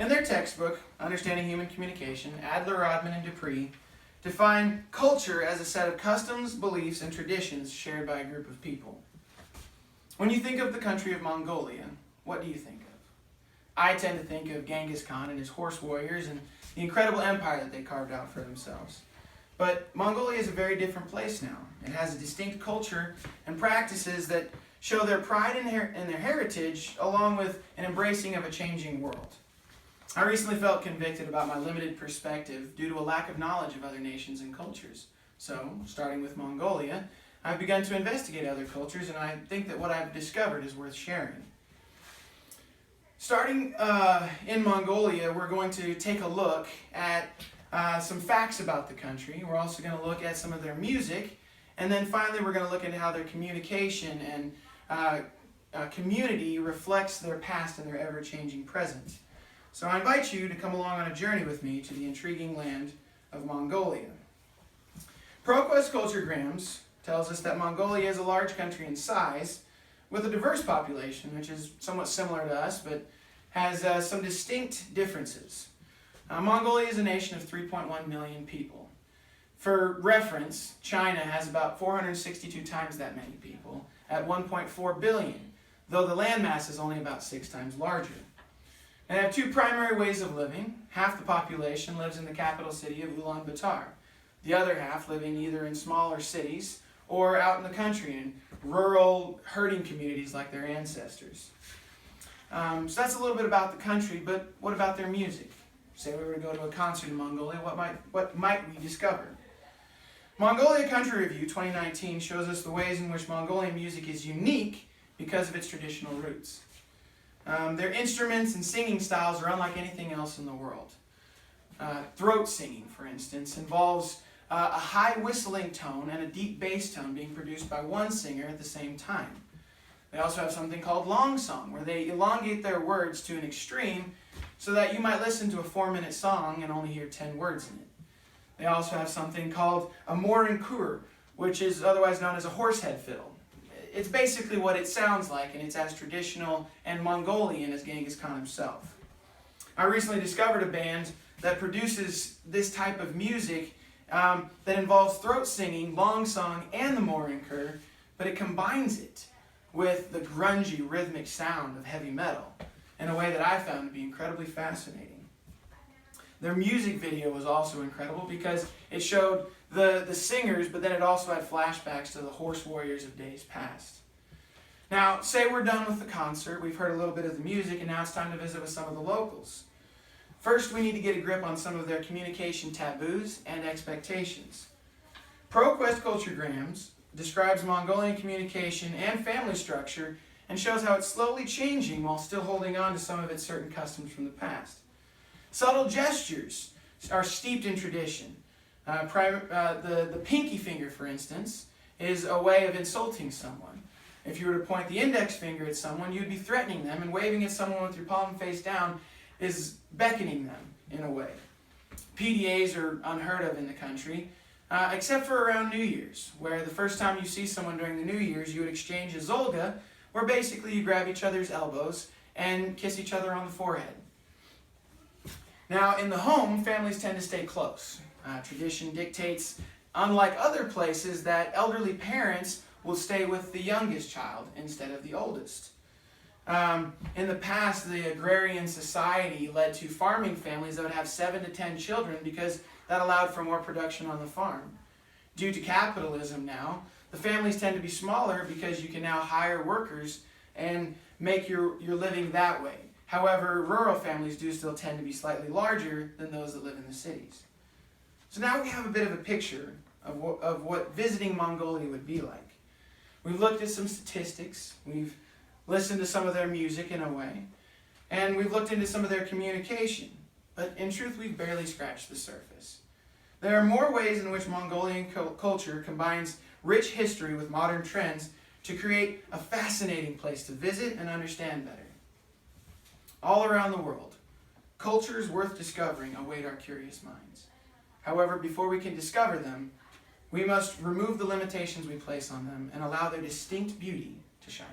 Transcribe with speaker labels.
Speaker 1: In their textbook, Understanding Human Communication, Adler, Rodman, and Dupree define culture as a set of customs, beliefs, and traditions shared by a group of people. When you think of the country of Mongolia, what do you think of? I tend to think of Genghis Khan and his horse warriors and the incredible empire that they carved out for themselves. But Mongolia is a very different place now. It has a distinct culture and practices that show their pride in their heritage, along with an embracing of a changing world. I recently felt convicted about my limited perspective due to a lack of knowledge of other nations and cultures. So, starting with Mongolia, I've begun to investigate other cultures, and I think that what I've discovered is worth sharing. Starting in Mongolia, we're going to take a look at some facts about the country. We're also going to look at some of their music, and then finally we're going to look at how their communication and community reflects their past and their ever-changing present. So I invite you to come along on a journey with me to the intriguing land of Mongolia. ProQuest Culturegrams tells us that Mongolia is a large country in size with a diverse population, which is somewhat similar to us, but has some distinct differences. Mongolia is a nation of 3.1 million people. For reference, China has about 462 times that many people, at 1.4 billion, though the landmass is only about 6 times larger. And they have two primary ways of living. Half the population lives in the capital city of Ulaanbaatar. The other half living either in smaller cities or out in the country in rural herding communities like their ancestors. So that's a little bit about the country, but what about their music? Say we were to go to a concert in Mongolia, what might we discover? Mongolia Country Review 2019 shows us the ways in which Mongolian music is unique because of its traditional roots. Their instruments and singing styles are unlike anything else in the world. Throat singing, for instance, involves a high whistling tone and a deep bass tone being produced by one singer at the same time. They also have something called long song, where they elongate their words to an extreme so that you might listen to a 4-minute song and only hear 10 words in it. They also have something called a morinkur, which is otherwise known as a horsehead fiddle. It's basically what it sounds like, and it's as traditional and Mongolian as Genghis Khan himself. I recently discovered a band that produces this type of music that involves throat singing, long song, and the morinkur, but it combines it with the grungy rhythmic sound of heavy metal in a way that I found to be incredibly fascinating. Their music video was also incredible because it showed the singers, but then it also had flashbacks to the horse warriors of days past. Now, say we're done with the concert, we've heard a little bit of the music, and now it's time to visit with some of the locals. First, we need to get a grip on some of their communication taboos and expectations. ProQuest Culturegrams describes Mongolian communication and family structure and shows how it's slowly changing while still holding on to some of its certain customs from the past. Subtle gestures are steeped in tradition. The pinky finger, for instance, is a way of insulting someone. If you were to point the index finger at someone, you'd be threatening them, and waving at someone with your palm face down is beckoning them in a way. PDAs are unheard of in the country, except for around New Year's, where the first time you see someone during the New Year's, you would exchange a zolga, where basically you grab each other's elbows and kiss each other on the forehead. Now, in the home, families tend to stay close. Tradition dictates, unlike other places, that elderly parents will stay with the youngest child instead of the oldest. In the past, the agrarian society led to farming families that would have 7 to 10 children because that allowed for more production on the farm. Due to capitalism now, the families tend to be smaller because you can now hire workers and make your living that way. However, rural families do still tend to be slightly larger than those that live in the cities. So now we have a bit of a picture of what visiting Mongolia would be like. We've looked at some statistics, we've listened to some of their music in a way, and we've looked into some of their communication, but in truth we've barely scratched the surface. There are more ways in which Mongolian culture combines rich history with modern trends to create a fascinating place to visit and understand better. All around the world, cultures worth discovering await our curious minds. However, before we can discover them, we must remove the limitations we place on them and allow their distinct beauty to shine.